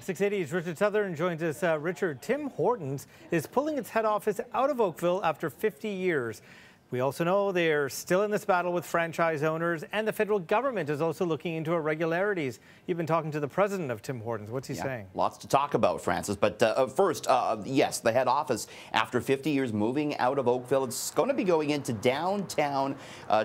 680's Richard Southern joins us. Richard, Tim Hortons is pulling its head office out of Oakville after 50 years. We also know they're still in this battle with franchise owners, and the federal government is also looking into irregularities. You've been talking to the president of Tim Hortons. What's he saying? Lots to talk about, Francis. But first, yes, the head office, after 50 years moving out of Oakville, it's going to be going into downtown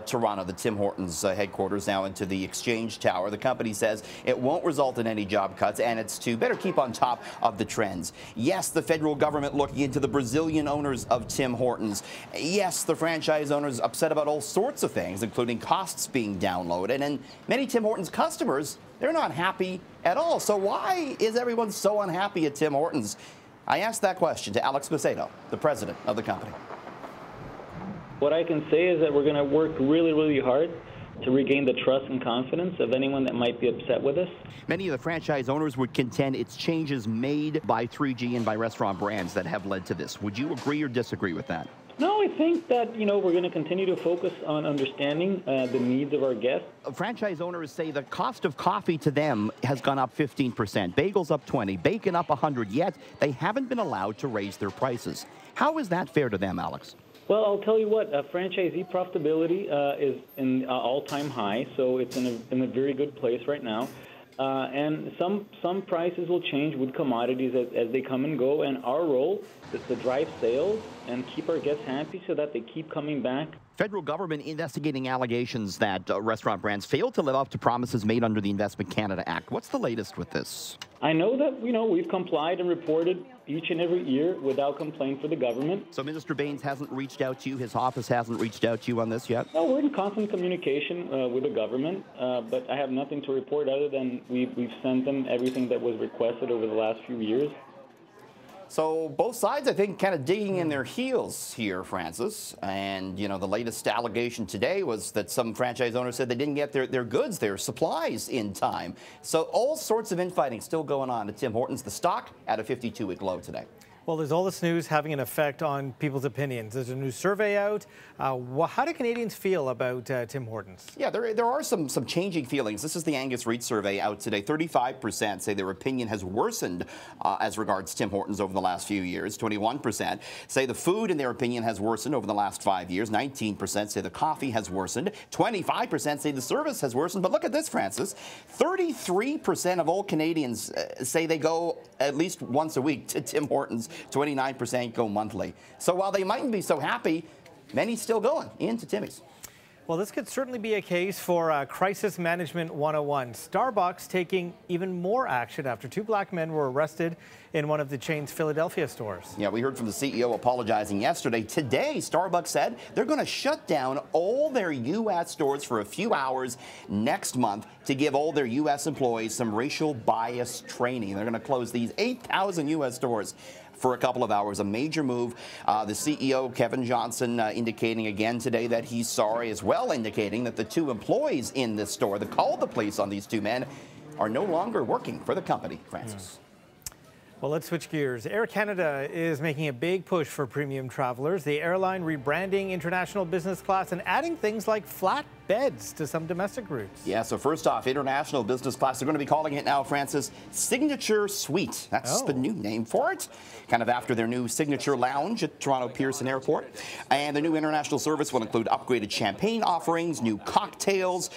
Toronto, the Tim Hortons headquarters, now into the Exchange Tower. The company says it won't result in any job cuts, and it's to better keep on top of the trends. Yes, the federal government looking into the Brazilian owners of Tim Hortons. Yes, the franchise owners upset about all sorts of things, including costs being downloaded, and many Tim Hortons customers, they're not happy at all. So why is everyone so unhappy at Tim Hortons? I asked that question to Alex Macedo, the president of the company. What I can say is that we're going to work really, really hard to regain the trust and confidence of anyone that might be upset with us. Many of the franchise owners would contend it's changes made by 3G and by restaurant brands that have led to this. Would you agree or disagree with that? No, I think that, we're going to continue to focus on understanding the needs of our guests. Franchise owners say the cost of coffee to them has gone up 15%, bagels up 20%, bacon up 100%, yet they haven't been allowed to raise their prices. How is that fair to them, Alex? Well, I'll tell you what, franchisee profitability is in all-time high, so it's in a very good place right now. And some prices will change with commodities as they come and go, and our role is to drive sales and keep our guests happy so that they keep coming back. Federal government investigating allegations that restaurant brands failed to live up to promises made under the Investment Canada Act. What's the latest with this? I know that, we've complied and reported each and every year without complaint for the government. So Minister Baines hasn't reached out to you, his office hasn't reached out to you on this yet? No, we're in constant communication with the government, but I have nothing to report other than we've sent them everything that was requested over the last few years. So both sides, I think, kind of digging in their heels here, Francis. And, the latest allegation today was that some franchise owners said they didn't get their goods, their supplies in time. So all sorts of infighting still going on at Tim Hortons. The stock at a 52-week low today. Well, there's all this news having an effect on people's opinions. There's a new survey out. How do Canadians feel about Tim Hortons? Yeah, there are some changing feelings. This is the Angus Reid survey out today. 35% say their opinion has worsened as regards Tim Hortons over the last few years. 21% say the food, in their opinion, has worsened over the last 5 years. 19% say the coffee has worsened. 25% say the service has worsened. But look at this, Francis. 33% of all Canadians say they go at least once a week to Tim Hortons. 29% go monthly. So while they mightn't be so happy, many still going into Timmy's. Well, this could certainly be a case for Crisis Management 101. Starbucks taking even more action after two black men were arrested in one of the chain's Philadelphia stores. Yeah, we heard from the CEO apologizing yesterday. Today, Starbucks said they're going to shut down all their U.S. stores for a few hours next month to give all their U.S. employees some racial bias training. They're going to close these 8,000 U.S. stores for a couple of hours. A major move. The CEO, Kevin Johnson, indicating again today that he's sorry, as well indicating that the two employees in this store that called the police on these two men are no longer working for the company, Francis. Well, let's switch gears. Air Canada is making a big push for premium travelers. The airline rebranding international business class and adding things like flat beds to some domestic routes. Yeah, so first off, international business class, they're going to be calling it now, Francis, Signature Suite. That's the new name for it, kind of after their new Signature Lounge at Toronto Pearson Airport. And the new international service will include upgraded champagne offerings, new cocktails,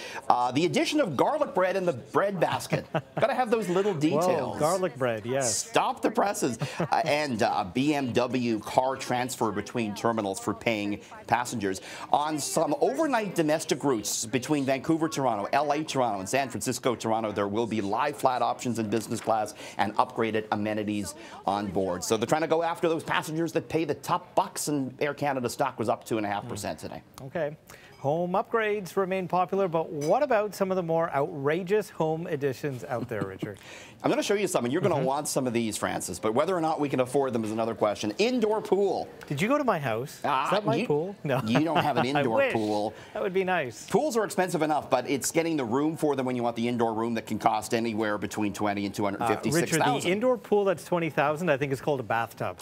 the addition of garlic bread in the bread basket. Got to have those little details. Whoa, garlic bread, yes. Stop the presses. And BMW car transfer between terminals for paying passengers. On some overnight domestic routes between Vancouver, Toronto, LA, Toronto, and San Francisco, Toronto, there will be lie flat options in business class and upgraded amenities on board. So they're trying to go after those passengers that pay the top bucks, and Air Canada stock was up 2.5% today. Okay. Home upgrades remain popular, but what about some of the more outrageous home additions out there, Richard? I'm going to show you some, and you're going to want some of these, Francis, but whether or not we can afford them is another question. Indoor pool. Did you go to my house? Is that my pool? No. You don't have an indoor pool. That would be nice. Pools are expensive enough, but it's getting the room for them when you want the indoor room that can cost anywhere between $20,000 and $256,000. Richard, the indoor pool that's $20,000, I think is called a bathtub.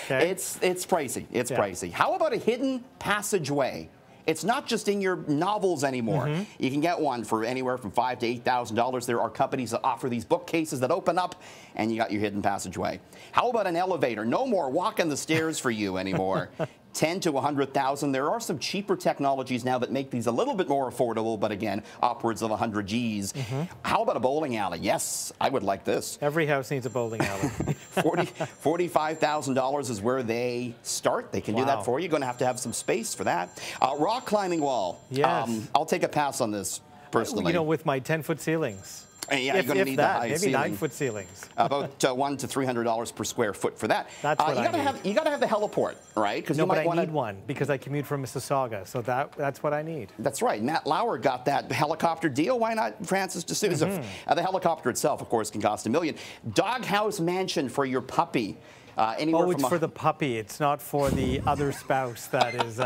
Okay. It's pricey. It's pricey. How about a hidden passageway It's not just in your novels anymore. You can get one for anywhere from $5,000 to $8,000. There are companies that offer these bookcases that open up, and you got your hidden passageway. How about an elevator? No more walking the stairs for you anymore. 10 to 100,000. There are some cheaper technologies now that make these a little bit more affordable, but again, upwards of 100 Gs. How about a bowling alley? Yes, I would like this. Every house needs a bowling alley. $45,000 is where they start. They can do that for you. You're going to have some space for that. Rock climbing wall. Yes. I'll take a pass on this personally. You know, with my 10-foot ceilings. Yeah, you're going to need the high maybe ceiling. 9-foot ceilings. About $100 to $300 per square foot for that. That's what I need. You got to have the heliport, right? Because No, but I need one because I commute from Mississauga, so that's what I need. That's right. Matt Lauer got that helicopter deal. Why not Francis D'Souza? The helicopter itself, of course, can cost $1 million. Doghouse mansion for your puppy. It's for the puppy. It's not for the other spouse that is...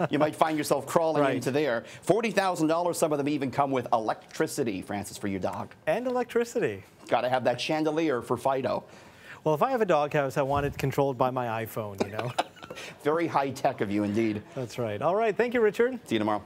You might find yourself crawling into there. $40,000, some of them even come with electricity, Francis, for your dog. And electricity. Got to have that chandelier for Fido. Well, if I have a doghouse, I want it controlled by my iPhone, you know. Very high tech of you indeed. That's right. All right. Thank you, Richard. See you tomorrow.